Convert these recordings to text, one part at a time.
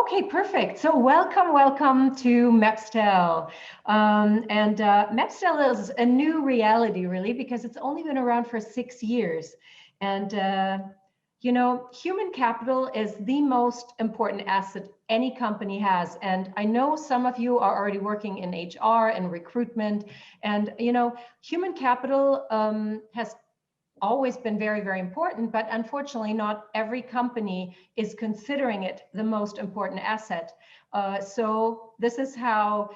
Okay, perfect. So welcome to MapsTell. MapsTell is a new reality, really, because it's only been around for 6 years. And, human capital is the most important asset any company has. And I know some of you are already working in HR and recruitment. And, human capital has always been very, very important, but unfortunately not every company is considering it the most important asset. So this is how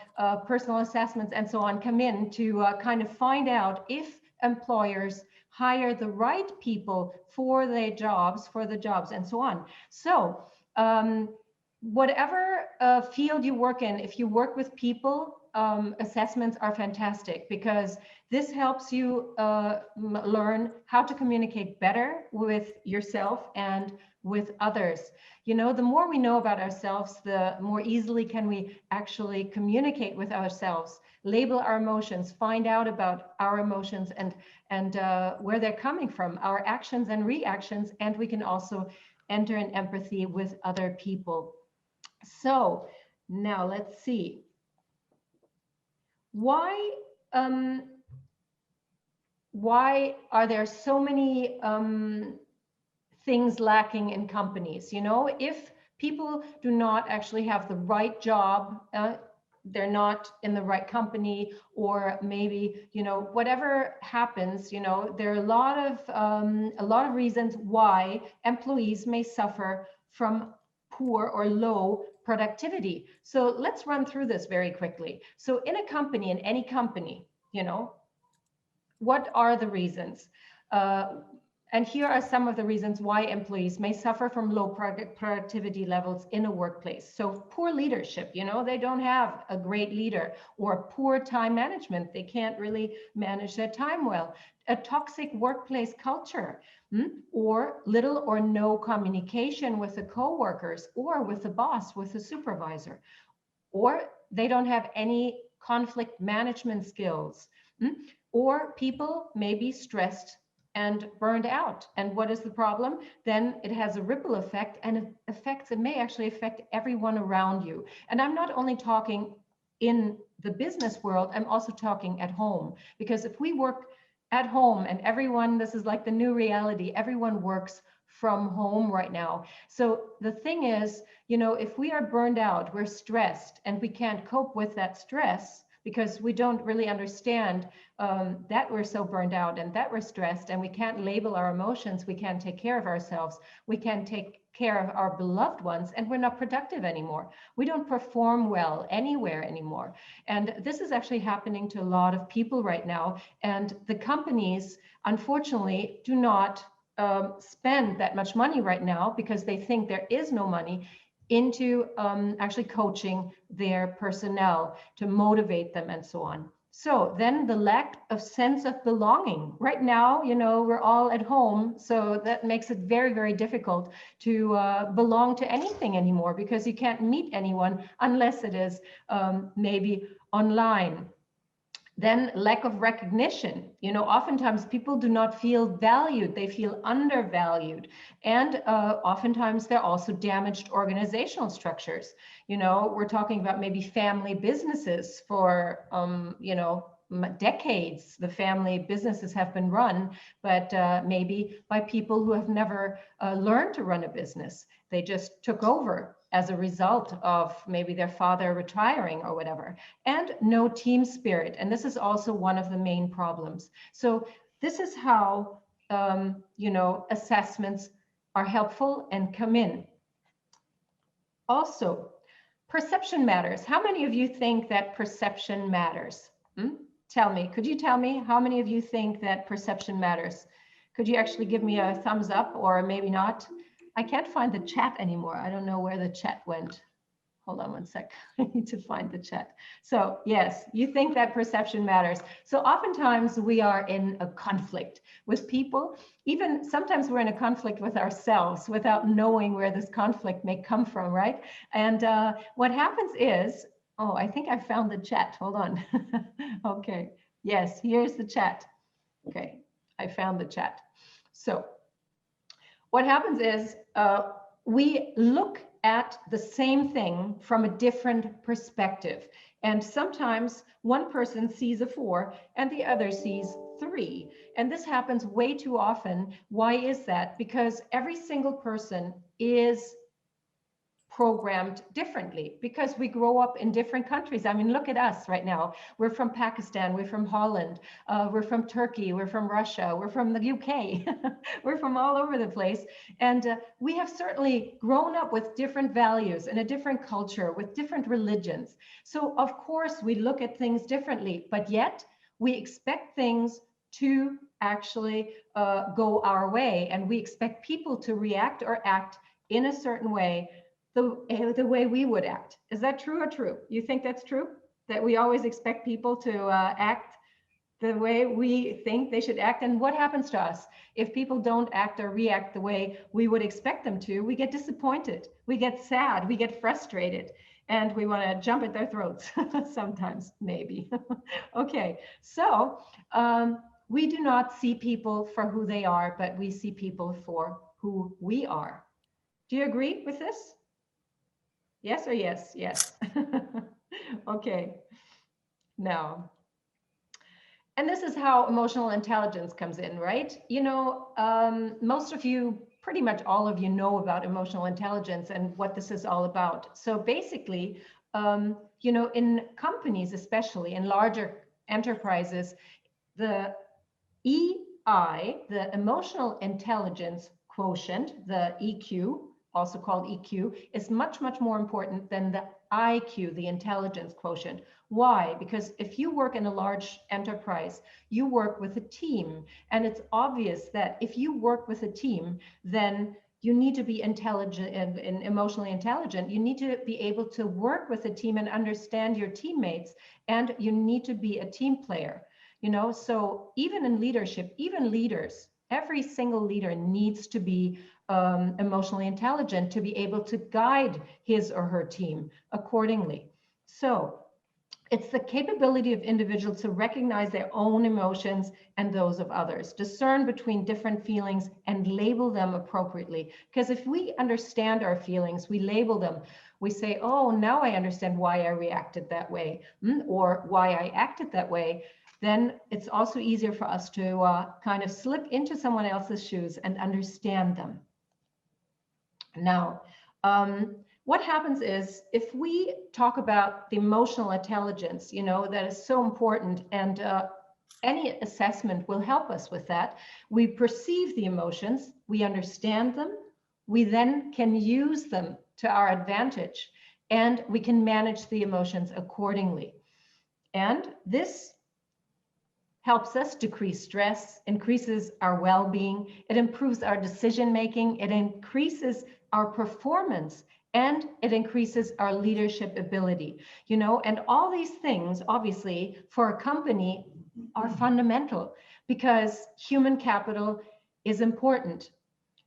personal assessments and so on come in to kind of find out if employers hire the right people for the jobs and so on. So whatever field you work in, if you work with people, assessments are fantastic because this helps you learn how to communicate better with yourself and with others. The more we know about ourselves, the more easily can we actually communicate with ourselves, label our emotions, find out about our emotions and where they're coming from, our actions and reactions, and we can also enter in empathy with other people. So now let's see. Why are there so many things lacking in companies? If people do not actually have the right job, they're not in the right company, or maybe, whatever happens, there are a lot of reasons why employees may suffer from poor or low productivity. So let's run through this very quickly. So in a company, in any company, what are the reasons? And here are some of the reasons why employees may suffer from low productivity levels in a workplace. So poor leadership, they don't have a great leader, or poor time management. They can't really manage their time well. A toxic workplace culture, or little or no communication with the coworkers or with the boss, with the supervisor, or they don't have any conflict management skills, or people may be stressed and burned out. And what is the problem? Then it has a ripple effect, and it may actually affect everyone around you. And I'm not only talking in the business world, I'm also talking at home, because if we work at home and everyone, this is like the new reality, everyone works from home right now. So the thing is, if we are burned out, we're stressed, and we can't cope with that stress because we don't really understand that we're so burned out and that we're stressed, and we can't label our emotions, we can't take care of ourselves, we can't take care of our beloved ones, and we're not productive anymore. We don't perform well anywhere anymore. And this is actually happening to a lot of people right now. And the companies, unfortunately, do not spend that much money right now because they think there is no money into actually coaching their personnel to motivate them and so on. So then the lack of sense of belonging. Right now, we're all at home, so that makes it very, very difficult to belong to anything anymore, because you can't meet anyone unless it is maybe online. Then lack of recognition. Oftentimes people do not feel valued, they feel undervalued. And oftentimes they're also damaged organizational structures. We're talking about maybe family businesses for, decades. The family businesses have been run, but maybe by people who have never learned to run a business. They just took over as a result of maybe their father retiring or whatever, and no team spirit. And this is also one of the main problems. So this is how, assessments are helpful and come in. Also, perception matters. How many of you think that perception matters? Tell me, could you tell me how many of you think that perception matters? Could you actually give me a thumbs up, or maybe not? I can't find the chat anymore. I don't know where the chat went. Hold on one sec. I need to find the chat. So yes, you think that perception matters. So oftentimes we are in a conflict with people. Even sometimes we're in a conflict with ourselves without knowing where this conflict may come from, right? And what happens is, oh, I think I found the chat. Hold on. Okay. Yes, here's the chat. Okay, I found the chat. So what happens is we look at the same thing from a different perspective. And sometimes one person sees a 4 and the other sees 3. And this happens way too often. Why is that? Because every single person is programmed differently because we grow up in different countries. I mean, look at us right now. We're from Pakistan, we're from Holland, we're from Turkey, we're from Russia, we're from the UK, we're from all over the place. And we have certainly grown up with different values and a different culture, with different religions. So of course we look at things differently, but yet we expect things to actually go our way, and we expect people to react or act in a certain way, the way we would act. Is that true or true? You think that's true? That we always expect people to act the way we think they should act? And what happens to us if people don't act or react the way we would expect them to? We get disappointed, we get sad, we get frustrated, and we want to jump at their throats sometimes, maybe. Okay, so we do not see people for who they are, but we see people for who we are. Do you agree with this? Yes or yes? Yes. Okay. Now, and this is how emotional intelligence comes in, right? You know, most of you, pretty much all of you, know about emotional intelligence and what this is all about. So basically, you know, in companies, especially in larger enterprises, the EI, the emotional intelligence quotient, the EQ, also called EQ, is much, much more important than the IQ, the intelligence quotient. Why? Because if you work in a large enterprise, you work with a team. And it's obvious that if you work with a team, then you need to be intelligent and emotionally intelligent. You need to be able to work with a team and understand your teammates, and you need to be a team player. You know, so even in leadership, even leaders, every single leader needs to be emotionally intelligent to be able to guide his or her team accordingly. So it's the capability of individuals to recognize their own emotions and those of others, discern between different feelings and label them appropriately. Because if we understand our feelings, we label them. We say, oh, now I understand why I reacted that way, or why I acted that way. Then it's also easier for us to kind of slip into someone else's shoes and understand them. Now, what happens is if we talk about the emotional intelligence, you know, that is so important, and any assessment will help us with that. We perceive the emotions, we understand them, we then can use them to our advantage, and we can manage the emotions accordingly. And this helps us decrease stress, increases our well-being, it improves our decision-making, it increases our performance, and it increases our leadership ability. You know, and all these things, obviously, for a company are fundamental because human capital is important.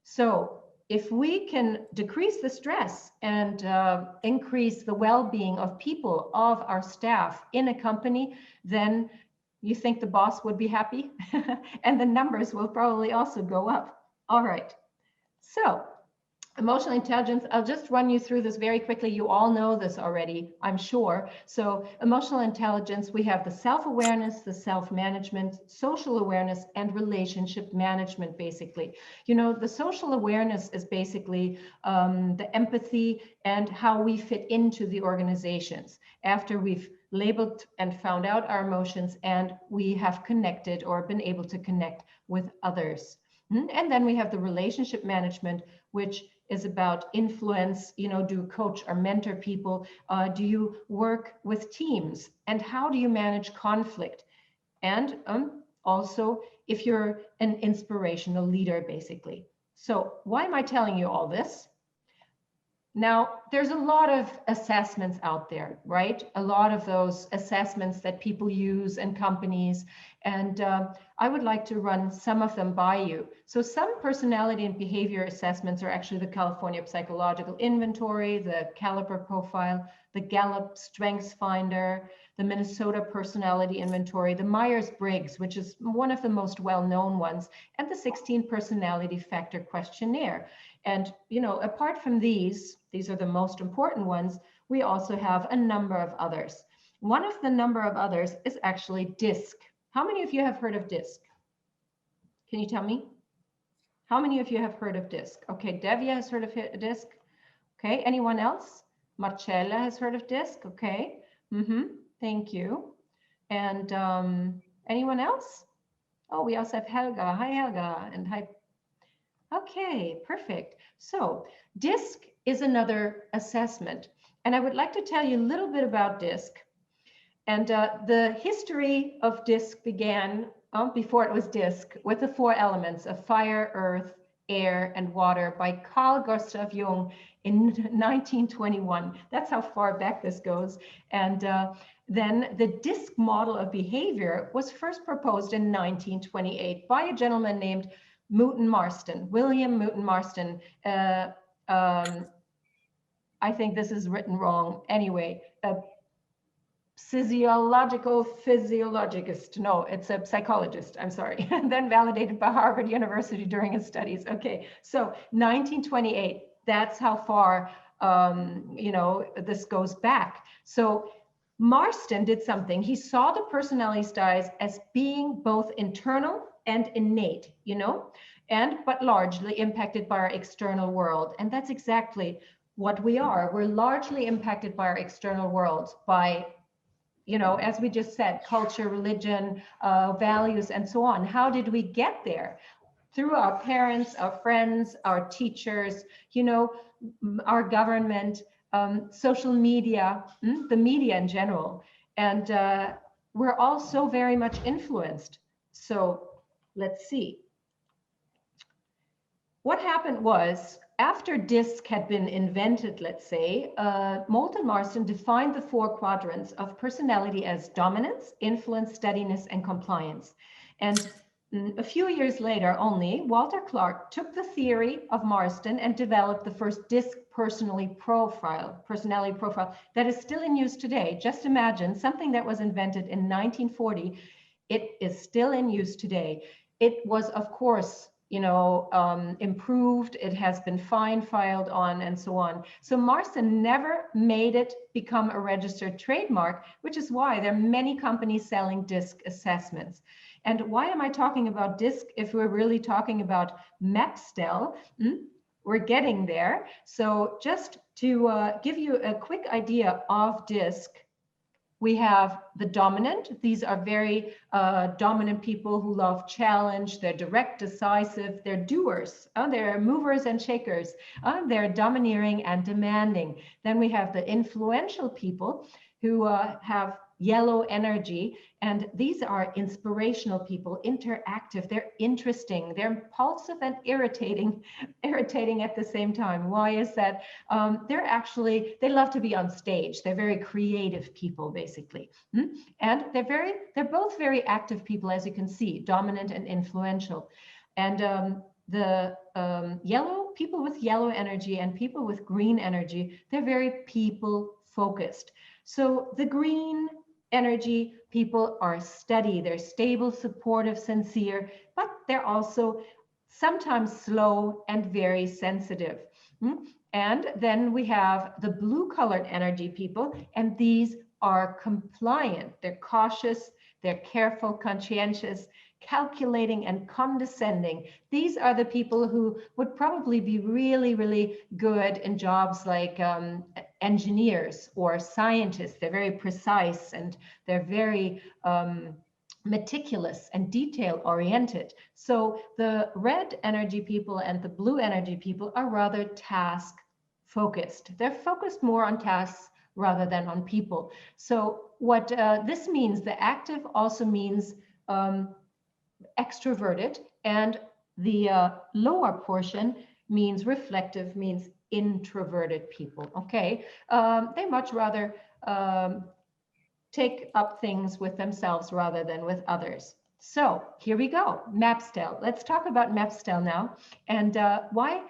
So if we can decrease the stress and increase the well-being of people, of our staff in a company, then you think the boss would be happy? And the numbers will probably also go up. All right. So emotional intelligence, I'll just run you through this very quickly. You all know this already, I'm sure. So emotional intelligence, we have the self-awareness, the self-management, social awareness, and relationship management, basically. You know, the social awareness is basically the empathy and how we fit into the organizations after we've labeled and found out our emotions and we have connected or been able to connect with others. And then we have the relationship management, which is about influence. You know, do you coach or mentor people? Do you work with teams? And how do you manage conflict? And also, if you're an inspirational leader, basically. So why am I telling you all this? Now, there's a lot of assessments out there, right? A lot of those assessments that people use in companies. And I would like to run some of them by you. So some personality and behavior assessments are actually the California Psychological Inventory, the Caliper Profile, the Gallup Strengths Finder, the Minnesota Personality Inventory, the Myers-Briggs, which is one of the most well-known ones, and the 16 Personality Factor Questionnaire. And, you know, apart from these are the most important ones, we also have a number of others. One of the number of others is actually DISC. How many of you have heard of DISC? Can you tell me? How many of you have heard of DISC? Okay, Devia has heard of DISC. Okay, anyone else? Marcella has heard of DISC. Okay, thank you. And anyone else? Oh, we also have Helga. Hi, Helga. And hi. Okay, perfect. So DISC is another assessment. And I would like to tell you a little bit about DISC. And the history of DISC began before it was DISC with the 4 elements of fire, earth, air, and water by Carl Gustav Jung in 1921. That's how far back this goes. And then the DISC model of behavior was first proposed in 1928 by a gentleman named Moulton Marston, William Moulton Marston. I think this is written wrong. Anyway, physiologist. No, it's a psychologist. I'm sorry. And then validated by Harvard University during his studies. Okay, so 1928. That's how far you know, this goes back. So Marston did something. He saw the personality styles as being both internal and innate, you know, but largely impacted by our external world. And that's exactly what we are. We're largely impacted by our external world, by, you know, as we just said, culture, religion, values, and so on. How did we get there? Through our parents, our friends, our teachers, you know, our government, social media, the media in general. And we're all so very much influenced. So let's see. What happened was, after DISC had been invented, let's say, Moulton Marston defined the 4 quadrants of personality as dominance, influence, steadiness, and compliance. And a few years later only, Walter Clark took the theory of Marston and developed the first DISC personality profile that is still in use today. Just imagine something that was invented in 1940. It is still in use today. It was, of course, you know, improved. It has been filed on, and so on. So Marston never made it become a registered trademark, which is why there are many companies selling DISC assessments. And why am I talking about DISC if we're really talking about MAPSTELL? We're getting there. So just to give you a quick idea of DISC, we have the dominant. These are very dominant people who love challenge. They're direct, decisive. They're doers. They're movers and shakers. They're domineering and demanding. Then we have the influential people who have yellow energy. And these are inspirational people, interactive. They're interesting. They're impulsive and irritating at the same time. Why is that? They love to be on stage. They're very creative people, basically. And they're both very active people, as you can see, dominant and influential. And the people with yellow energy and people with green energy, they're very people focused. So the green energy people are steady, they're stable, supportive, sincere, but they're also sometimes slow and very sensitive. And then we have the blue colored energy people, and these are compliant. They're cautious, they're careful, conscientious, calculating, and condescending. These are the people who would probably be really, really good in jobs like engineers or scientists. They're very precise and they're very meticulous and detail oriented. So the red energy people and the blue energy people are rather task focused. They're focused more on tasks rather than on people. So what this means, the active also means extroverted, and the lower portion means reflective, means introverted people. Okay, they much rather take up things with themselves rather than with others. So here we go, MAPSTELL. Let's talk about MAPSTELL now. And why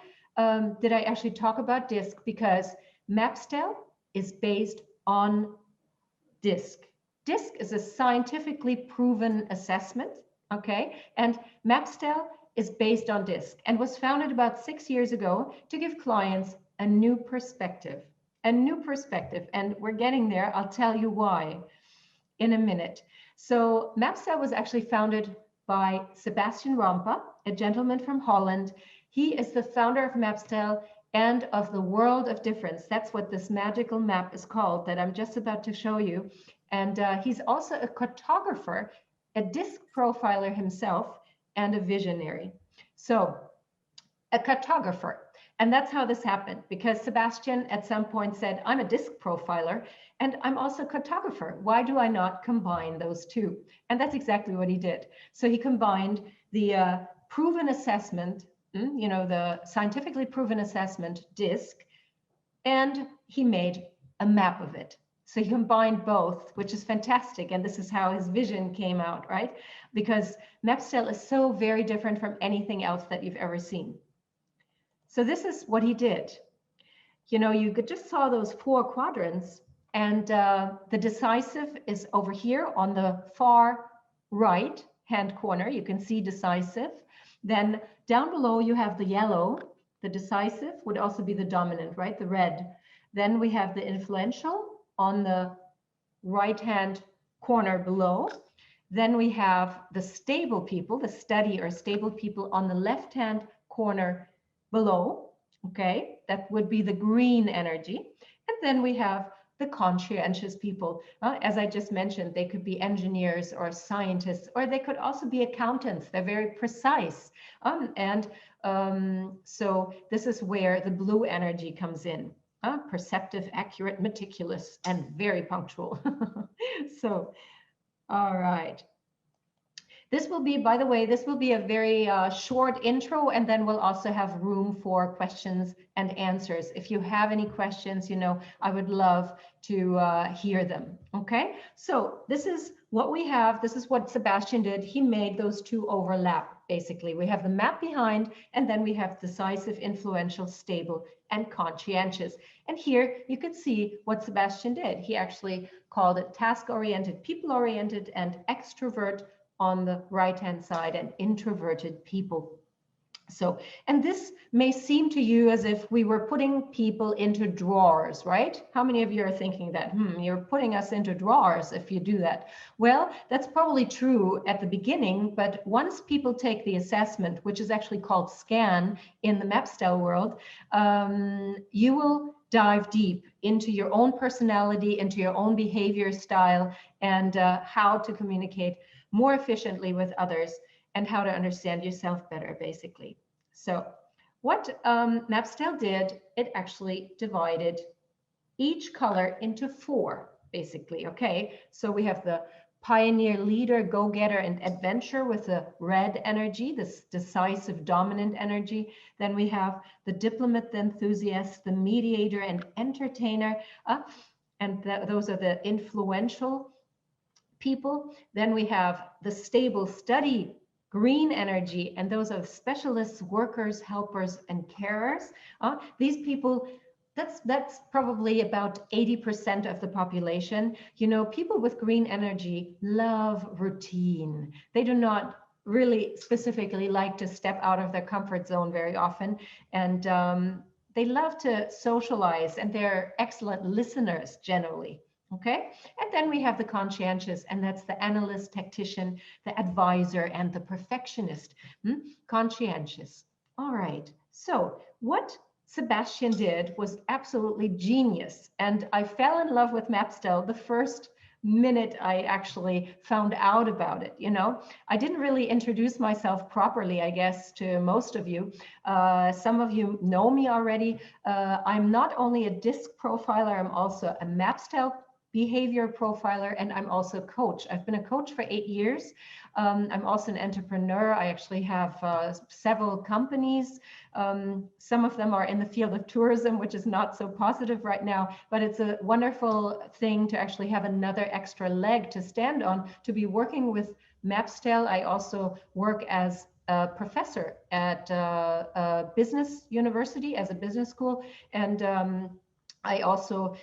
did I actually talk about DISC? Because MAPSTELL is based on DISC. DISC is a scientifically proven assessment. Okay, and MAPSTELL is based on DISC and was founded about 6 years ago to give clients a new perspective. A new perspective, and we're getting there. I'll tell you why in a minute. So MapStyle was actually founded by Sebastian Rampa, a gentleman from Holland. He is the founder of MapStyle and of the World of Difference. That's what this magical map is called that I'm just about to show you. And he's also a cartographer, a disc profiler himself, and a visionary. So a cartographer. And that's how this happened, because Sebastian at some point said, I'm a disc profiler and I'm also a cartographer. Why do I not combine those two? And that's exactly what he did. So he combined the proven assessment, the scientifically proven assessment disc, and he made a map of it. So he combined both, which is fantastic. And this is how his vision came out, right? Because MapStell is so very different from anything else that you've ever seen. So this is what he did. You just saw those 4 quadrants, and the decisive is over here on the far right hand corner. You can see decisive. Then down below you have the yellow. The decisive would also be the dominant, right? The red. Then we have the influential on the right hand corner below. Then we have the stable people, the steady or stable people on the left hand corner below. Okay, that would be the green energy. And then we have the conscientious people. As I just mentioned, they could be engineers or scientists, or they could also be accountants. They're very precise. So this is where the blue energy comes in. Perceptive, accurate, meticulous, and very punctual. So, all right. This will be, by the way, this will be a very short intro, and then we'll also have room for questions and answers. If you have any questions, I would love to hear them. Okay, so this is what we have. This is what Sebastian did. He made those two overlap, basically. We have the map behind, and then we have decisive, influential, stable, and conscientious. And here you can see what Sebastian did. He actually called it task-oriented, people-oriented, and extrovert on the right-hand side, and introverted people. So, and this may seem to you as if we were putting people into drawers, right? How many of you are thinking that, you're putting us into drawers if you do that? Well, that's probably true at the beginning, but once people take the assessment, which is actually called SCAN in the MapStell world, you will dive deep into your own personality, into your own behavior style, and how to communicate more efficiently with others, and how to understand yourself better, basically. So what MapStell did, it actually divided each color into 4, basically, okay? So we have the pioneer, leader, go-getter, and adventure with the red energy, this decisive, dominant energy. Then we have the diplomat, the enthusiast, the mediator, and entertainer, and those are the influential people. Then we have the stable, steady, green energy, and those are specialists, workers, helpers, and carers. These people, that's probably about 80% of the population. People with green energy love routine. They do not really specifically like to step out of their comfort zone very often, and they love to socialize, and they're excellent listeners generally. Okay, and then we have the conscientious, and that's the analyst, tactician, the advisor, and the perfectionist. Conscientious. All right, so what Sebastian did was absolutely genius, and I fell in love with MapStell the first minute I actually found out about it. I didn't really introduce myself properly, I guess, to most of you. Some of you know me already. I'm not only a disc profiler, I'm also a MapStell behavior profiler, and I'm also a coach. I've been a coach for 8 years. I'm also an entrepreneur. I actually have several companies. Some of them are in the field of tourism, which is not so positive right now, but it's a wonderful thing to actually have another extra leg to stand on, to be working with MapStell. I also work as a professor at a business university, as a business school, and I also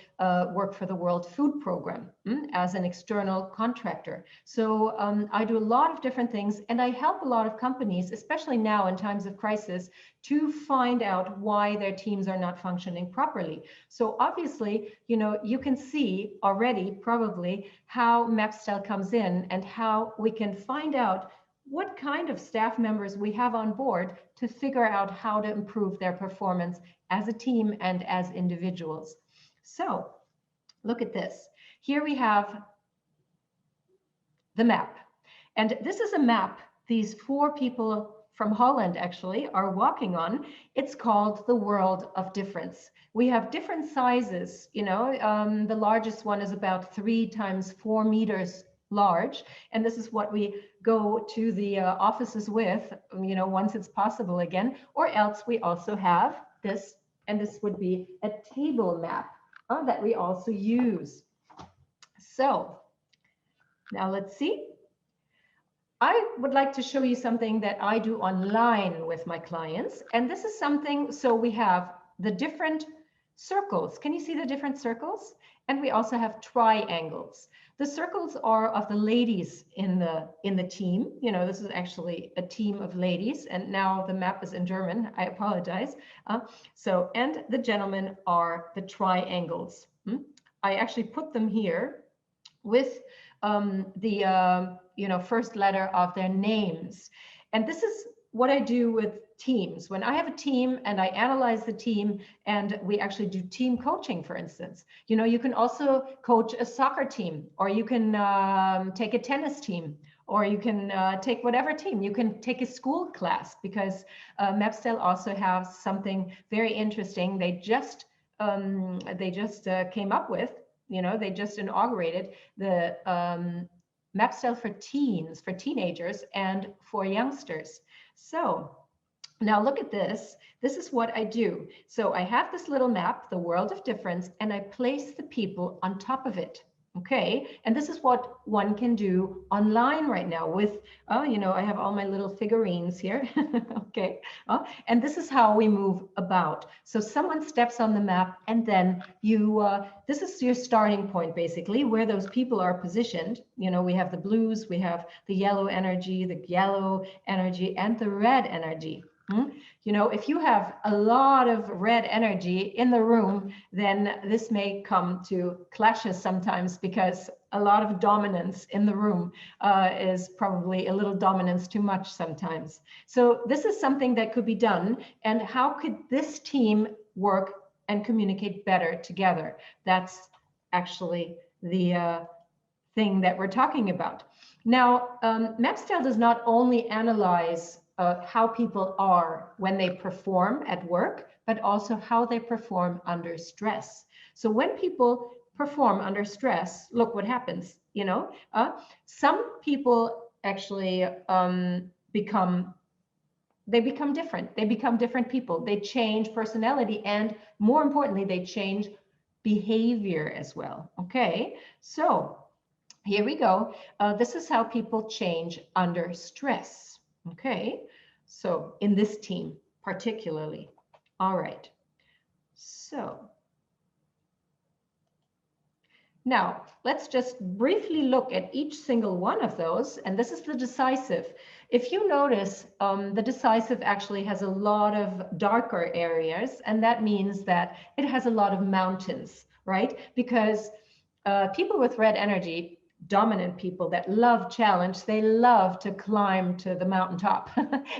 work for the World Food Program as an external contractor. So I do a lot of different things, and I help a lot of companies, especially now in times of crisis, to find out why their teams are not functioning properly. So obviously, you know, you can see already probably how MapsTell comes in and how we can find out what kind of staff members we have on board to figure out how to improve their performance as a team and as individuals. So look at this. Here we have the map. And this is a map these 4 people from Holland actually are walking on. It's called the World of Difference. We have different sizes, you know, the largest one is about 3 times 4 meters large. And this is what we go to the offices with, you know, once it's possible again, or else we also have this, and this would be a table map that we also use. So now let's see. I would like to show you something that I do online with my clients. And this is something, so we have the different circles. Can you see the different circles? And we also have triangles. The circles are of the ladies in the team. You know, this is actually a team of ladies, and now the map is in German. I apologize. And the gentlemen are the triangles. I actually put them here with the first letter of their names. And this is what I do with teams. When I have a team and I analyze the team, and we actually do team coaching, for instance, you know, you can also coach a soccer team, or you can take a tennis team, or you can take whatever team. You can take a school class, because MapsTell also has something very interesting. They just came up with, you know, they just inaugurated the MapsTell for teens, for teenagers and for youngsters. So now look at this. This is what I do. So I have this little map, the World of Difference, and I place the people on top of it. Okay, and this is what one can do online right now with, you know, I have all my little figurines here. Okay, and this is how we move about. So someone steps on the map, and then you, this is your starting point, basically, where those people are positioned. You know, we have the blues, we have the yellow energy, and the red energy. You know, if you have a lot of red energy in the room, then this may come to clashes sometimes, because a lot of dominance in the room is probably a little dominance too much sometimes. So this is something that could be done. And how could this team work and communicate better together? That's actually the thing that we're talking about. Now, MapsTell does not only analyze how people are when they perform at work, but also how they perform under stress. So when people perform under stress, look what happens. You know, some people actually become different. They become different people. They change personality, and more importantly, they change behavior as well. Okay, so here we go. This is how people change under stress. Okay, so in this team particularly. All right, so now let's just briefly look at each single one of those, and this is the decisive. If you notice, the decisive actually has a lot of darker areas, and that means that it has a lot of mountains, right? Because people with red energy, dominant people that love challenge, they love to climb to the mountaintop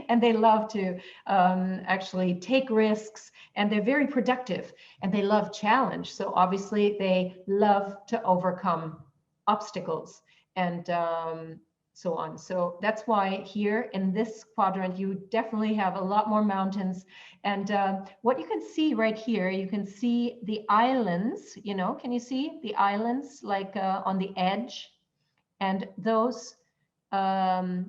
and they love to actually take risks, and they're very productive, and they love challenge. So obviously they love to overcome obstacles and so on. So that's why here in this quadrant, you definitely have a lot more mountains. And what you can see right here, you can see the islands, you know, can you see the islands like on the edge? And those are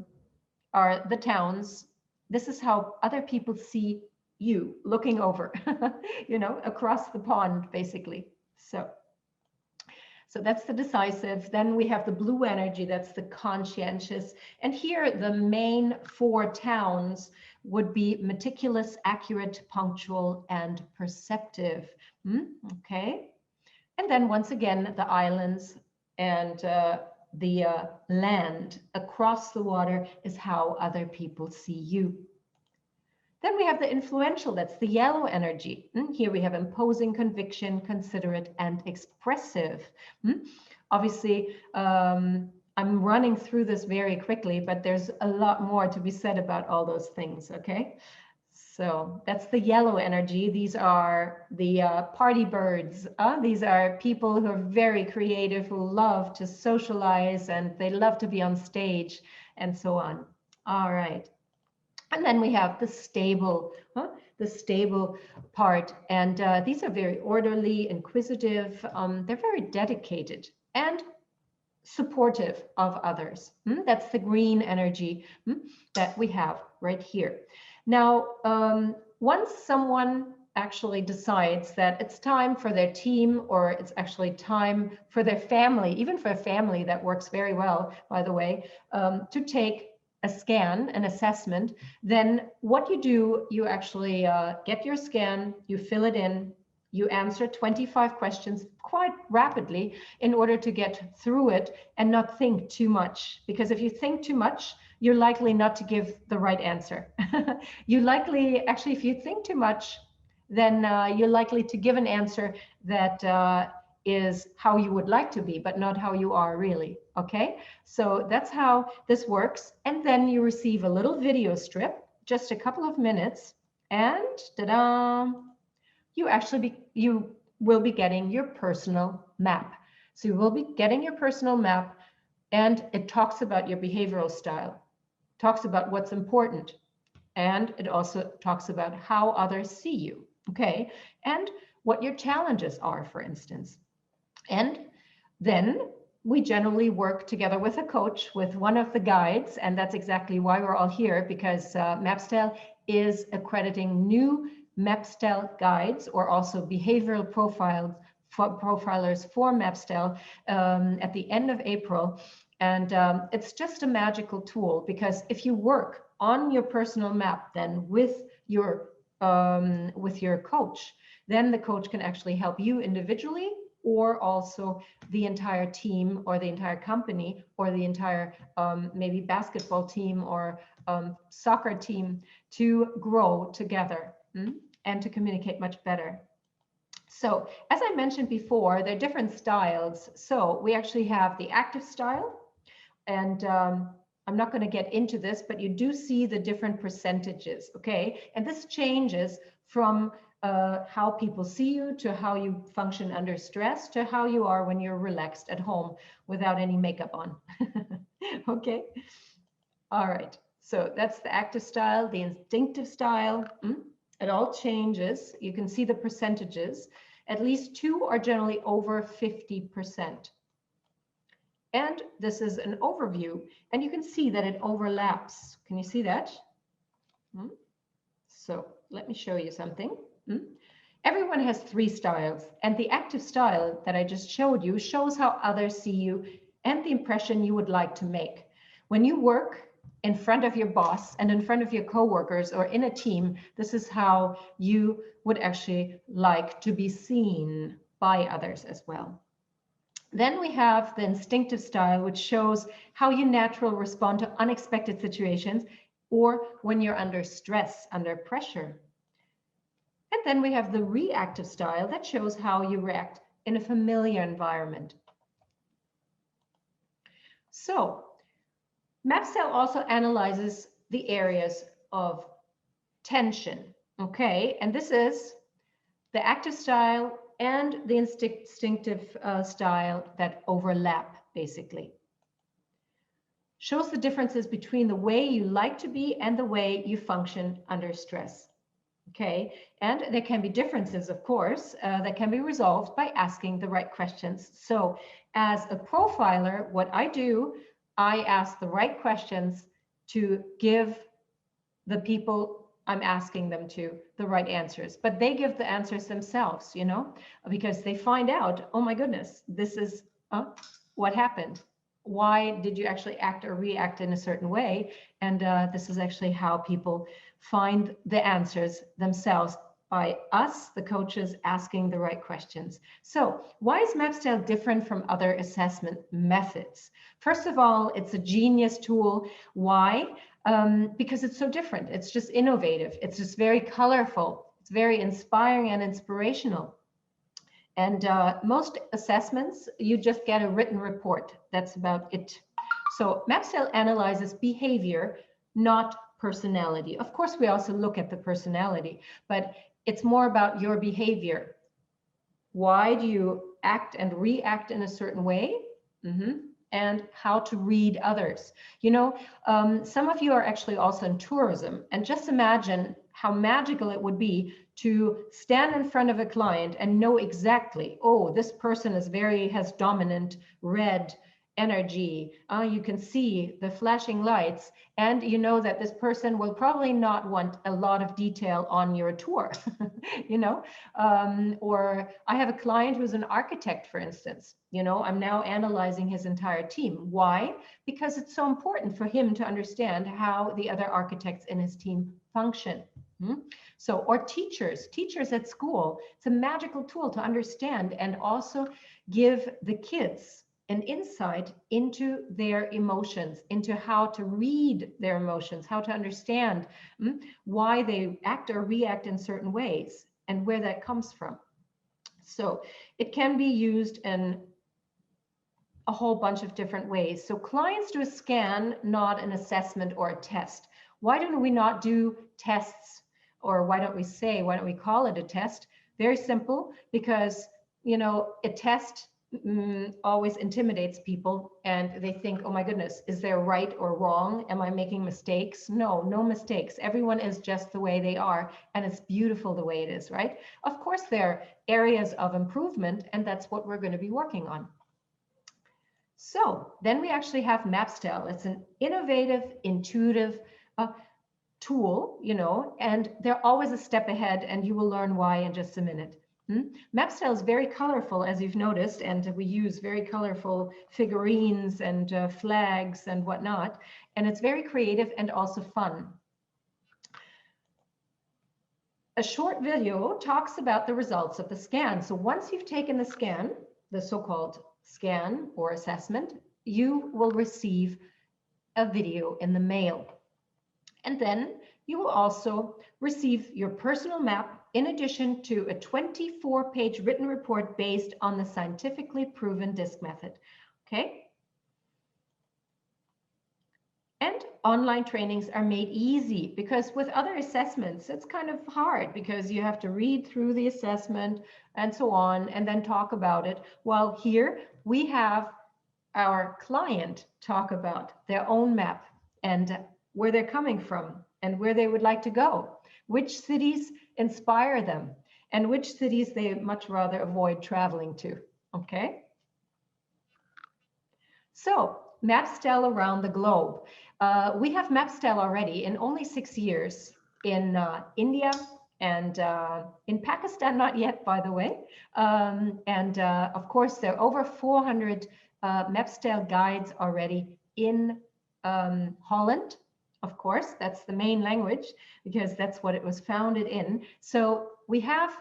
the towns. This is how other people see you looking over, you know, across the pond, basically. So that's the decisive. Then we have the blue energy, that's the conscientious. And here the main 4 towns would be meticulous, accurate, punctual, and perceptive. Okay. And then once again, the islands and the land across the water is how other people see you. Then we have the influential, that's the yellow energy. Here we have imposing, conviction, considerate, and expressive. Obviously, I'm running through this very quickly, but there's a lot more to be said about all those things, okay? So that's the yellow energy. These are the party birds. These are people who are very creative, who love to socialize, and they love to be on stage and so on. All right. And then we have the stable part. And these are very orderly, inquisitive. They're very dedicated and supportive of others. That's the green energy that we have right here. Now, once someone actually decides that it's time for their team, or it's actually time for their family, even for a family that works very well, by the way, to take a scan, an assessment, then what you do, you actually get your scan, you fill it in, you answer 25 questions quite rapidly in order to get through it and not think too much. Because if you think too much, you're likely not to give the right answer. Actually, if you think too much, then you're likely to give an answer that is how you would like to be, but not how you are really, okay? So that's how this works. And then you receive a little video strip, just a couple of minutes, and ta-da! You will be getting your personal map. So you will be getting your personal map, and it talks about your behavioral style, talks about what's important, and it also talks about how others see you, okay? And what your challenges are, for instance. And then we generally work together with a coach, with one of the guides, and that's exactly why we're all here, because MapsTell is accrediting new MapsTell guides, or also behavioral profilers for MapsTell at the end of April. And it's just a magical tool, because if you work on your personal map then with your coach, then the coach can actually help you individually, or also the entire team, or the entire company, or the entire maybe basketball team or soccer team to grow together and to communicate much better. So as I mentioned before, there are different styles. So we actually have the active style, and I'm not going to get into this, but you do see the different percentages, okay? And this changes from how people see you, to how you function under stress, to how you are when you're relaxed at home without any makeup on. Okay? All right. So that's the active style, the instinctive style. It all changes. You can see the percentages. At least 2 are generally over 50%. And this is an overview, and you can see that it overlaps. Can you see that? So let me show you something. Everyone has 3 styles, and the active style that I just showed you shows how others see you and the impression you would like to make. When you work in front of your boss and in front of your coworkers or in a team, this is how you would actually like to be seen by others as well. Then we have the instinctive style, which shows how you naturally respond to unexpected situations, or when you're under stress, under pressure. And then we have the reactive style that shows how you react in a familiar environment. So MapsTell also analyzes the areas of tension, okay? And this is the active style and the instinctive style that overlap, basically. Shows the differences between the way you like to be and the way you function under stress. Okay, and there can be differences, of course, that can be resolved by asking the right questions. So as a profiler, what I do, I ask the right questions to give the people I'm asking them to the right answers, but they give the answers themselves, you know, because they find out, oh my goodness, this is what happened? Why did you actually act or react in a certain way? And this is actually how people find the answers themselves, by us, the coaches, asking the right questions. So why is MapsTell different from other assessment methods? First of all, it's a genius tool. Why? Because it's so different. It's just innovative. It's just very colorful. It's very inspiring and inspirational. And most assessments, you just get a written report. That's about it. So MapsTell analyzes behavior, not personality. Of course, we also look at the personality, but it's more about your behavior. Why do you act and react in a certain way? And how to read others. You know, some of you are actually also in tourism, and just imagine how magical it would be to stand in front of a client and know exactly, oh, this person has dominant red energy. You can see the flashing lights, and you know that this person will probably not want a lot of detail on your tour. You know, or I have a client who's an architect, for instance. You know, I'm now analyzing his entire team. Why? Because it's so important for him to understand how the other architects in his team function. So, or teachers at school. It's a magical tool to understand and also give the kids an insight into their emotions, into how to read their emotions, how to understand why they act or react in certain ways and where that comes from. So it can be used in a whole bunch of different ways. So clients do a scan, not an assessment or a test. Why don't we not do tests? Or why don't we call it a test? Very simple, because, you know, a test always intimidates people, and they think, oh my goodness, is there right or wrong? Am I making mistakes? No mistakes. Everyone is just the way they are, and it's beautiful the way it is, right? Of course, there are areas of improvement, and that's what we're going to be working on. So then we actually have MapsTell. It's an innovative, intuitive tool, you know, and they're always a step ahead, and you will learn why in just a minute. MapsTell is very colorful, as you've noticed, and we use very colorful figurines and flags and whatnot, and it's very creative and also fun. A short video talks about the results of the scan. So once you've taken the scan, the so-called scan or assessment, you will receive a video in the mail. And then you will also receive your personal map in addition to a 24-page written report based on the scientifically proven DISC method. Okay? And online trainings are made easy, because with other assessments, it's kind of hard because you have to read through the assessment and so on and then talk about it. While here we have our client talk about their own map and where they're coming from and where they would like to go, which cities inspire them, and which cities they much rather avoid traveling to. Okay? So, MapsTell around the globe. We have MapsTell already in only 6 years in India and in Pakistan, not yet, by the way. Of course, there are over 400 MapsTell guides already in Holland. Of course, that's the main language because that's what it was founded in. So we have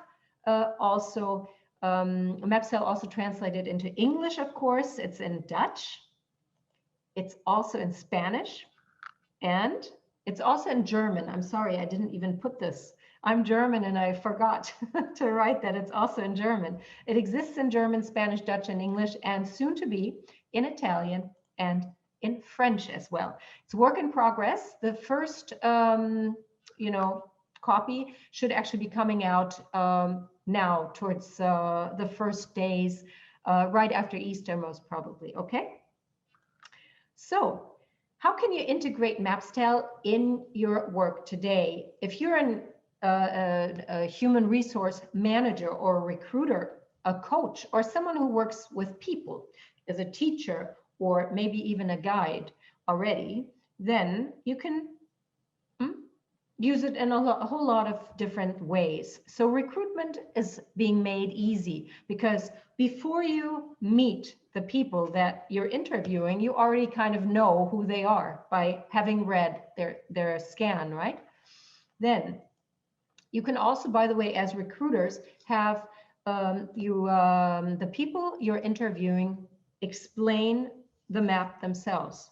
also MapsTell also translated into English, of course. It's in Dutch. It's also in Spanish, and it's also in German. I'm sorry, I didn't even put this. I'm German and I forgot to write that it's also in German. It exists in German, Spanish, Dutch, and English, and soon to be in Italian and in French as well. It's work in progress. The first, copy should actually be coming out now towards the first days, right after Easter, most probably. Okay. So, how can you integrate MapsTell in your work today? If you're a human resource manager or a recruiter, a coach, or someone who works with people, as a teacher, or maybe even a guide already, then you can use it in a whole lot of different ways. So recruitment is being made easy because before you meet the people that you're interviewing, you already kind of know who they are by having read their scan, right? Then you can also, by the way, as recruiters, have the people you're interviewing explain the map themselves.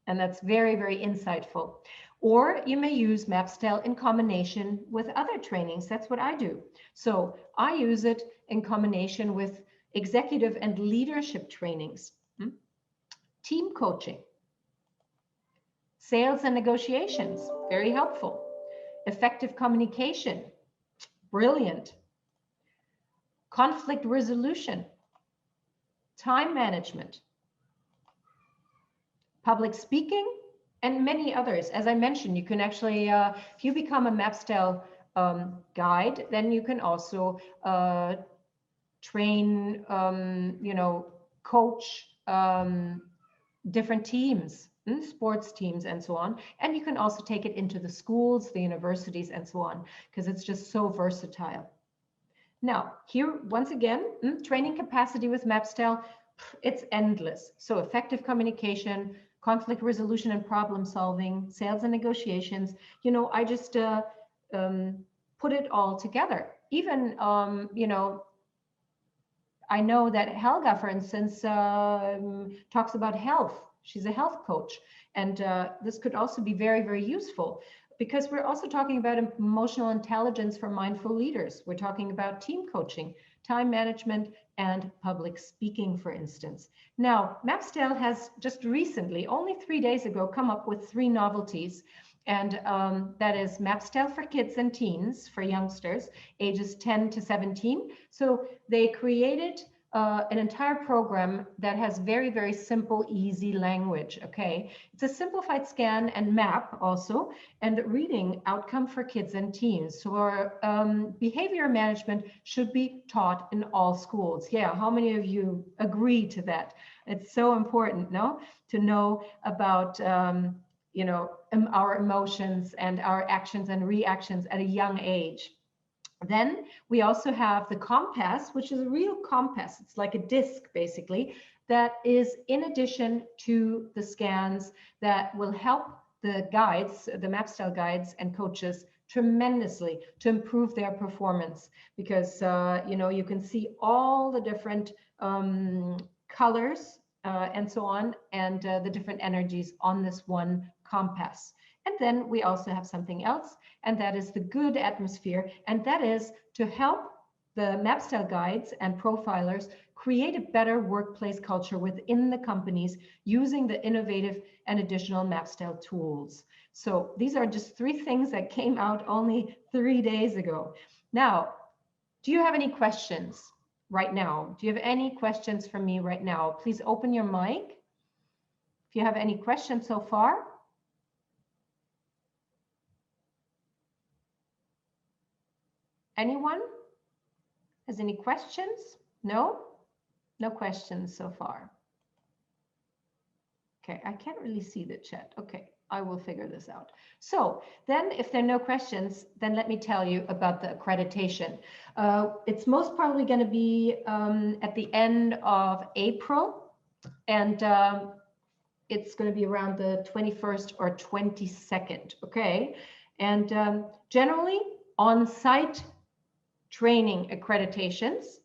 And that's very, very insightful. Or you may use MapsTell in combination with other trainings. That's what I do. So I use it in combination with executive and leadership trainings, team coaching, sales and negotiations, very helpful, effective communication, brilliant, conflict resolution, time management, public speaking, and many others. As I mentioned, you can actually, if you become a MapsTell guide, then you can also train, coach different teams, sports teams and so on. And you can also take it into the schools, the universities and so on, because it's just so versatile. Now, here, once again, training capacity with MapsTell, it's endless. So effective communication, conflict resolution and problem solving, sales and negotiations, I just put it all together. Even, I know that Helga, for instance, talks about health. She's a health coach. And this could also be very, very useful because we're also talking about emotional intelligence for mindful leaders. We're talking about team coaching, time management, and public speaking, for instance. Now, MapsTell has just recently, only 3 days ago, come up with 3 novelties. And that is MapsTell for kids and teens, for youngsters, ages 10 to 17. So they created an entire program that has very, very simple, easy language, okay? It's a simplified scan and map also, and reading outcome for kids and teens. So behavior management should be taught in all schools. Yeah, how many of you agree to that? It's so important, no? To know about, our emotions and our actions and reactions at a young age. Then we also have the compass, which is a real compass. It's like a disc, basically, that is in addition to the scans that will help the guides, the MapsTell guides and coaches tremendously to improve their performance because, you can see all the different colors and so on, and the different energies on this one compass. And then we also have something else, and that is the good atmosphere. And that is to help the MapsTell guides and profilers create a better workplace culture within the companies using the innovative and additional MapsTell tools. So these are just 3 things that came out only 3 days ago. Now, do you have any questions right now? Do you have any questions for me right now? Please open your mic if you have any questions so far. Anyone has any questions? No? No questions so far. Okay, I can't really see the chat. Okay, I will figure this out. So then if there are no questions, then let me tell you about the accreditation. It's most probably going to be at the end of April, and it's going to be around the 21st or 22nd, okay? And generally, on-site training accreditations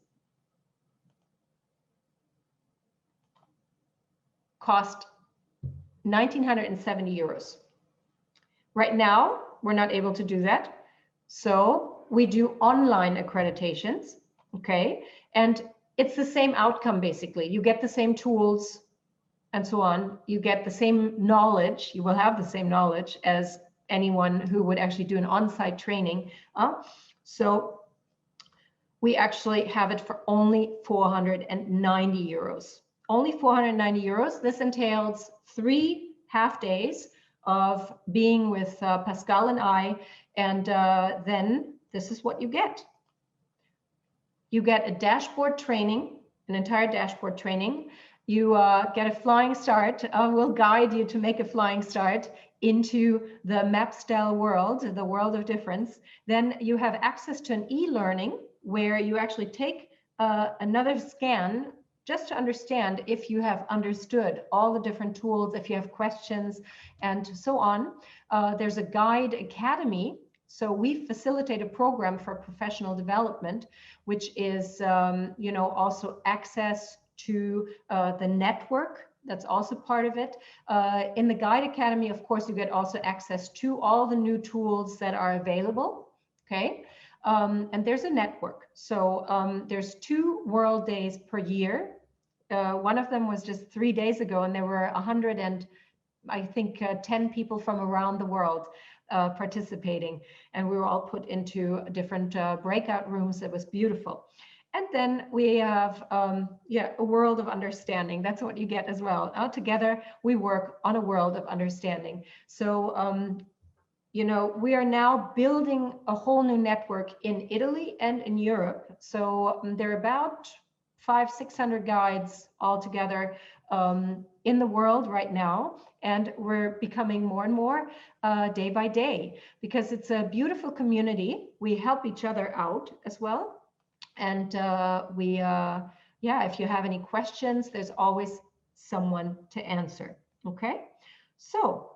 cost 1,970 euros. Right now, we're not able to do that. So we do online accreditations, okay? And it's the same outcome, basically. You get the same tools and so on. You get the same knowledge. You will have the same knowledge as anyone who would actually do an on-site training. So we actually have it for only 490 euros. Only 490 euros. This entails 3 half days of being with Pascal and I, and then this is what you get. You get a dashboard training, an entire dashboard training. You get a flying start. We'll guide you to make a flying start into the MAPSTELL world, the world of difference, then you have access to an e-learning where you actually take another scan just to understand if you have understood all the different tools, if you have questions, and so on. There's a guide academy. So we facilitate a program for professional development, which is, also access to the network. That's also part of it. In the Guide Academy, of course, you get also access to all the new tools that are available. Okay. And there's a network. So there's 2 World Days per year. One of them was just 3 days ago, and there were 100 and I think 10 people from around the world participating, and we were all put into different breakout rooms. It was beautiful. And then we have a world of understanding. That's what you get as well. Together we work on a world of understanding. So we are now building a whole new network in Italy and in Europe. So there are about 500-600 guides altogether in the world right now. And we're becoming more and more day by day, because it's a beautiful community. We help each other out as well. And if you have any questions, there's always someone to answer. Okay. So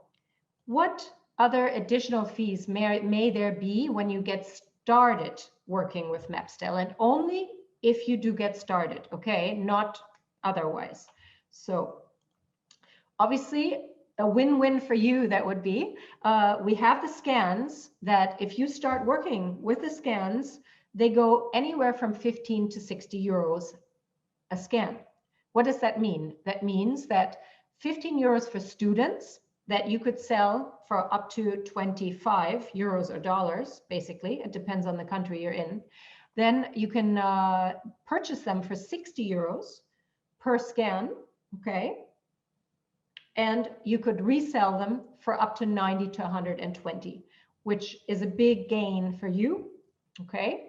what other additional fees may there be when you get started working with MapsTell? And only if you do get started, okay, not otherwise. So obviously a win-win for you, that would be, we have the scans that if you start working with the scans, they go anywhere from 15 to 60 euros a scan. What does that mean? That means that 15 euros for students that you could sell for up to 25 euros or dollars, basically. It depends on the country you're in. Then you can purchase them for 60 euros per scan, okay? And you could resell them for up to 90 to 120, which is a big gain for you, okay?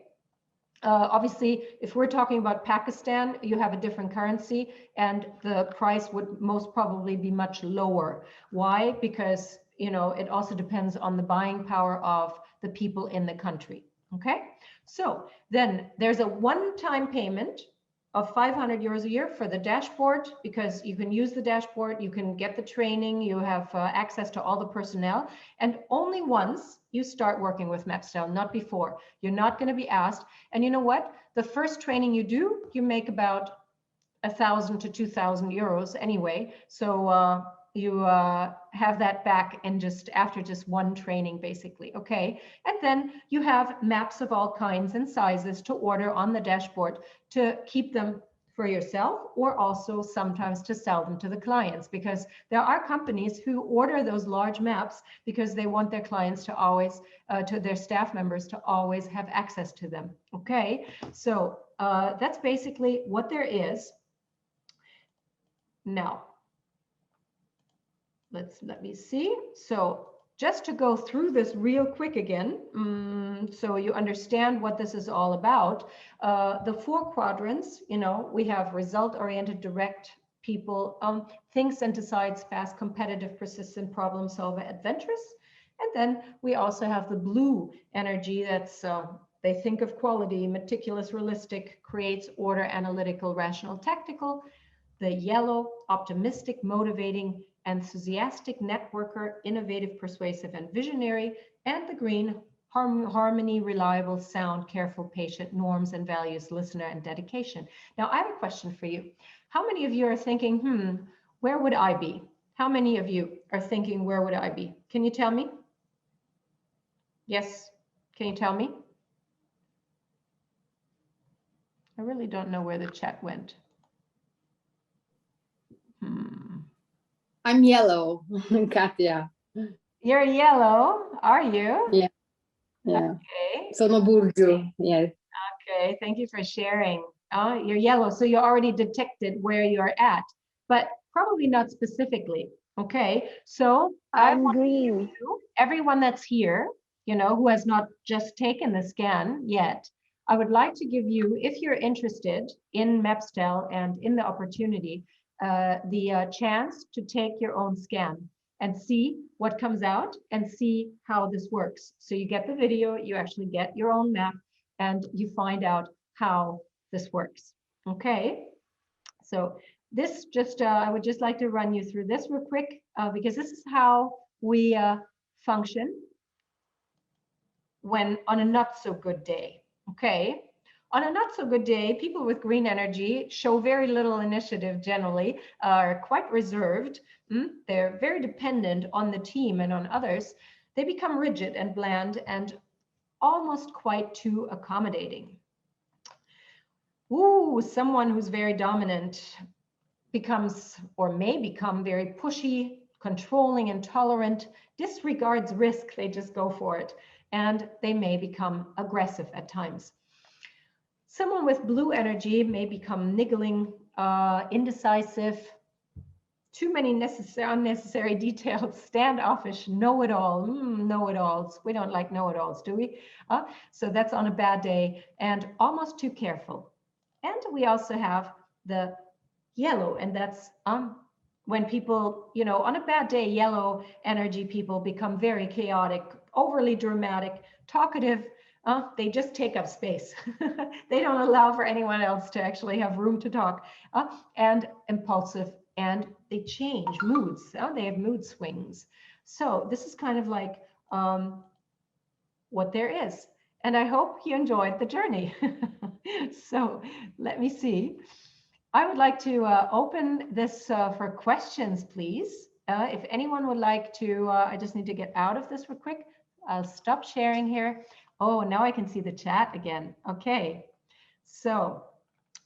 Obviously, if we're talking about Pakistan, you have a different currency and the price would most probably be much lower. Why? Because, it also depends on the buying power of the people in the country. Okay. So then there's a one-time payment of 500 euros a year for the dashboard, because you can use the dashboard, you can get the training, you have access to all the personnel, and only once you start working with MapsTell, not before. You're not going to be asked. And you know what? The first training you do, you make about 1,000 to 2,000 euros anyway. So you have that back in after just one training, basically. Okay. And then you have maps of all kinds and sizes to order on the dashboard to keep them for yourself, or also sometimes to sell them to the clients, because there are companies who order those large maps because they want their clients to always, to their staff members to always have access to them. Okay. So that's basically what there is. Now, let me see. So just to go through this real quick again, so you understand what this is all about. The 4 quadrants, we have result-oriented, direct, people, thinks and decides, fast, competitive, persistent, problem solver, adventurous. And then we also have the blue energy. That's they think of quality, meticulous, realistic, creates order, analytical, rational, tactical. The yellow, optimistic, motivating, enthusiastic, networker, innovative, persuasive, and visionary. And the green, harmony, reliable, sound, careful, patient, norms and values, listener, and dedication. Now, I have a question for you. How many of you are thinking, where would I be? How many of you are thinking, where would I be? Can you tell me? Yes, can you tell me? I really don't know where the chat went. I'm yellow, Katja. You're yellow, are you? Yeah. Yeah. Okay. Sono Burju, yes. Okay, thank you for sharing. You're yellow, so you already detected where you're at, but probably not specifically. Okay, so I'm green. Everyone that's here, who has not just taken the scan yet, I would like to give you, if you're interested in MapsTell and in the opportunity, the chance to take your own scan. and see what comes out and see how this works. So you get the video, you actually get your own map, and you find out how this works. Okay, so this just, I would just like to run you through this real quick, because this is how we function when on a not so good day. Okay, on a not so good day, people with green energy show very little initiative generally, are quite reserved. They're very dependent on the team and on others. They become rigid and bland and almost quite too accommodating. Ooh, someone who's very dominant becomes or may become very pushy, controlling, intolerant, disregards risk, they just go for it, and they may become aggressive at times. Someone with blue energy may become niggling, indecisive, too many unnecessary details, standoffish, know-it-all, know-it-alls. We don't like know-it-alls, do we? So that's on a bad day, and almost too careful. And we also have the yellow, and that's when people, you know, on a bad day, yellow energy people become very chaotic, overly dramatic, talkative. They just take up space. They don't allow for anyone else to actually have room to talk, and impulsive, and they change moods. They have mood swings. So this is kind of like what there is. And I hope you enjoyed the journey. So let me see. I would like to open this for questions, please. If anyone would like to, I just need to get out of this real quick. I'll stop sharing here. Oh, now I can see the chat again. Okay. So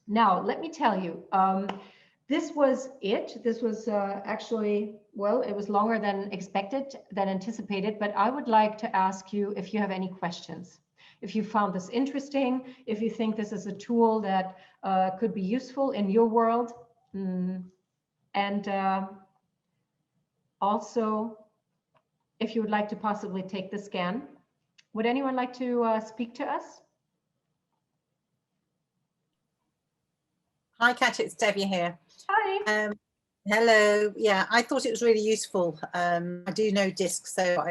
now let me tell you, this was it. This was actually, well, it was longer than expected, than anticipated, but I would like to ask you if you have any questions. If you found this interesting, if you think this is a tool that could be useful in your world, and also if you would like to possibly take the scan. Would anyone like to speak to us? Hi, Katja, it's Debbie here. Hi. Hello. Yeah, I thought it was really useful. I do know DISC, so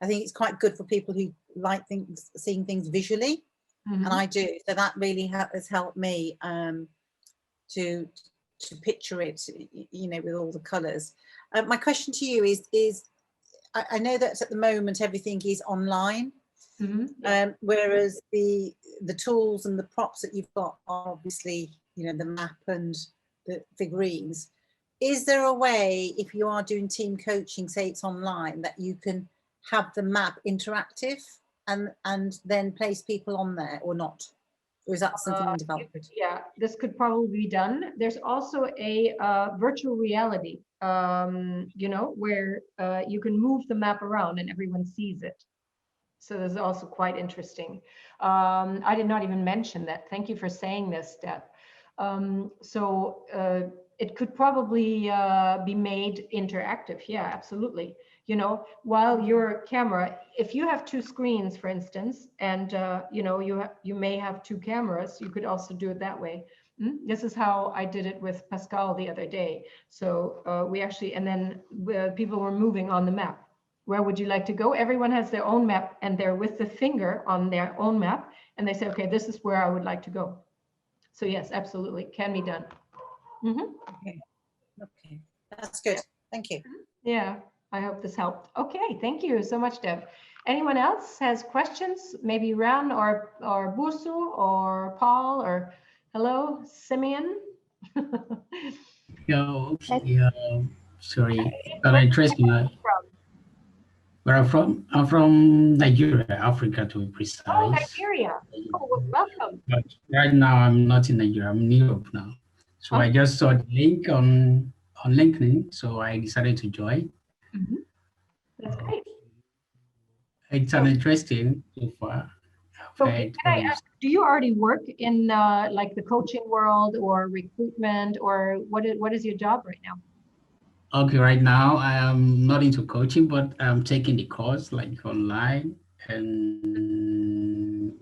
I think it's quite good for people who like seeing things visually, and I do. So that really has helped me to picture it, you know, with all the colours. My question to you is I know that at the moment everything is online, whereas the tools and the props that you've got are obviously, you know, the map and the figurines. Is there a way, if you are doing team coaching, say it's online, that you can have the map interactive and then place people on there, or not? Or is that something in development? Yeah, this could probably be done. There's also a virtual reality, you know, where you can move the map around and everyone sees it. So this is also quite interesting. I did not even mention that. Thank you for saying this, Deb. It could probably be made interactive. Yeah, absolutely. You know, while your camera, if you have two screens, for instance, and you know, you may have two cameras, you could also do it that way. This is how I did it with Pascal the other day. So we actually, and then people were moving on the map. Where would you like to go? Everyone has their own map, and they're with the finger on their own map, and they say, okay, this is where I would like to go. So yes, absolutely, can be done. Okay, that's good. Thank you. Yeah, I hope this helped. Okay, thank you so much, Deb. Anyone else has questions? Maybe Ran or Bursu or Paul or hello, Simeon. Yeah, sorry, very interesting. Where I'm from? I'm from Nigeria, Africa to be precise. Oh, Nigeria. Oh, well, welcome. But right now I'm not in Nigeria. I'm in Europe now. So I just saw the link on LinkedIn, so I decided to join. That's great. It's an interesting so far. So can I ask, do you already work in like the coaching world or recruitment, or what is your job right now? Okay, right now I am not into coaching, but I'm taking the course like online, and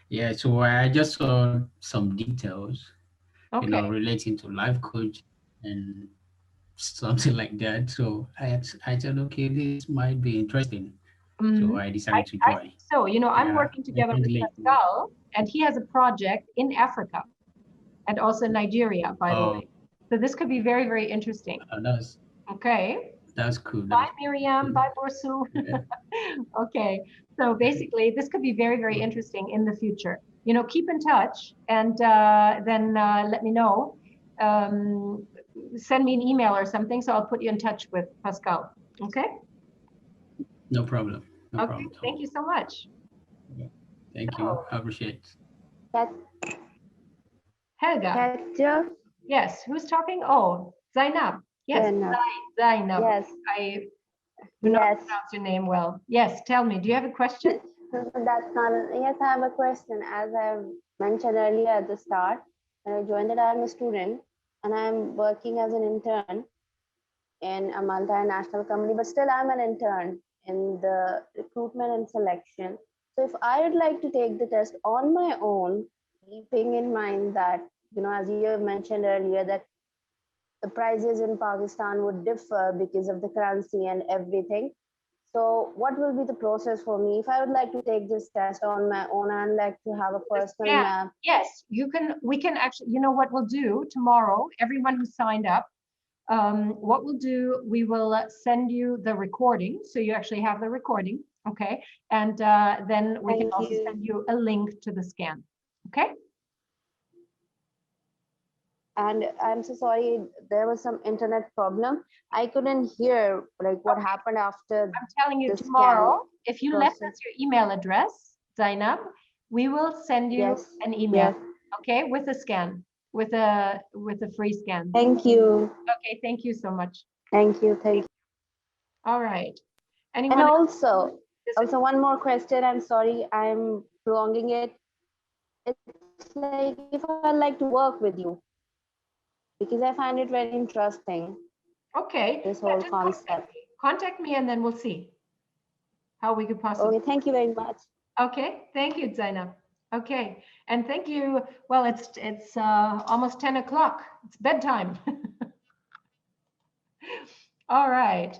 yeah, so I just saw some details, you know, relating to life coach, and something like that. So I said, okay, this might be interesting. So I decided to join. So, you know, I'm Yeah, working together with definitely. Pascal, and he has a project in Africa and also Nigeria, by the way. So this could be very, very interesting. Okay. That's cool. Bye, Miriam. Bye, Borsu. Yeah. Okay. So basically, this could be very, very interesting in the future. You know, keep in touch, and then let me know. Send me an email or something, so I'll put you in touch with Pascal. Okay. No problem. No Okay. problem. Thank you so much. Thank you. I appreciate it. Helga. Katja? Yes. Who's talking? Oh, Zainab. Yes. Zainab. Yes. I do not pronounce your name well. Yes. Tell me. Do you have a question? That's not. Yes, I have a question. As I mentioned earlier at the start, when I joined that I'm a student and I'm working as an intern in a multinational company, but still I'm an intern in the recruitment and selection. So if I would like to take the test on my own, keeping in mind that, you know, as you have mentioned earlier, that the prices in Pakistan would differ because of the currency and everything. So what will be the process for me if I would like to take this test on my own and like to have a personal map? Yes, you can. We can actually, you know what we'll do tomorrow, everyone who signed up, what we'll do, we will send you the recording. So you actually have the recording. Okay. And then we can also send you a link to the scan. Okay. And I'm so sorry, there was some internet problem. I couldn't hear like what happened after. I'm telling you tomorrow, if you left us your email address, Zainab, we will send you an email, okay, with a scan, with a free scan. Thank you. Okay, thank you so much. Thank you. Thank you. All right. Anyone and also one more question. I'm sorry, I'm prolonging it. It's like if I like to work with you, because I find it very interesting. Okay. This whole concept. Contact me and then we'll see how we could possibly. Okay, thank you very much. Okay, thank you, Zainab. Okay, and thank you. Well, it's almost 10 o'clock. It's bedtime. All right.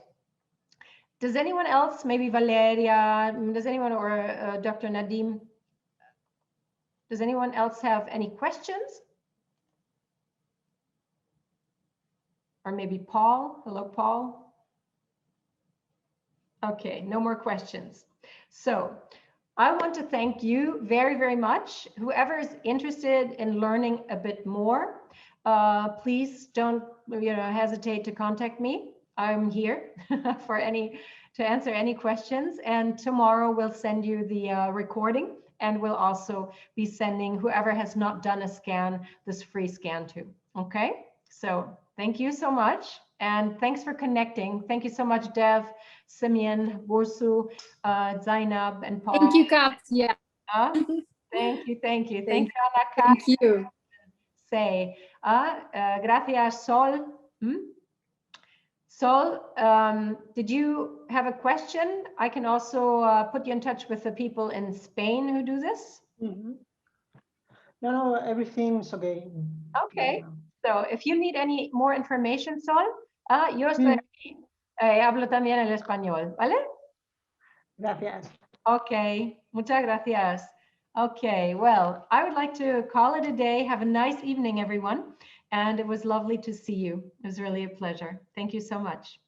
Does anyone else, maybe Valeria, does anyone, or Dr. Nadim, does anyone else have any questions? Or maybe Paul? Hello, Paul. Okay, no more questions. So I want to thank you very, very much. Whoever is interested in learning a bit more, please don't hesitate to contact me. I'm here to answer any questions. And tomorrow we'll send you the recording, and we'll also be sending whoever has not done a scan this free scan too. Okay, so thank you so much. And thanks for connecting. Thank you so much, Dev, Simeon, Borsu, Zainab, and Paul. Thank you, Katja. Thank you. Thank you, Thank Anna. you. Say, gracias, Sol. Sol, did you have a question? I can also put you in touch with the people in Spain who do this. No, everything's okay. Okay. So if you need any more information, Sol, yo estoy aquí. Hablo también el español, ¿vale? Gracias. Okay, muchas gracias. Okay, well, I would like to call it a day. Have a nice evening, everyone. And it was lovely to see you. It was really a pleasure. Thank you so much.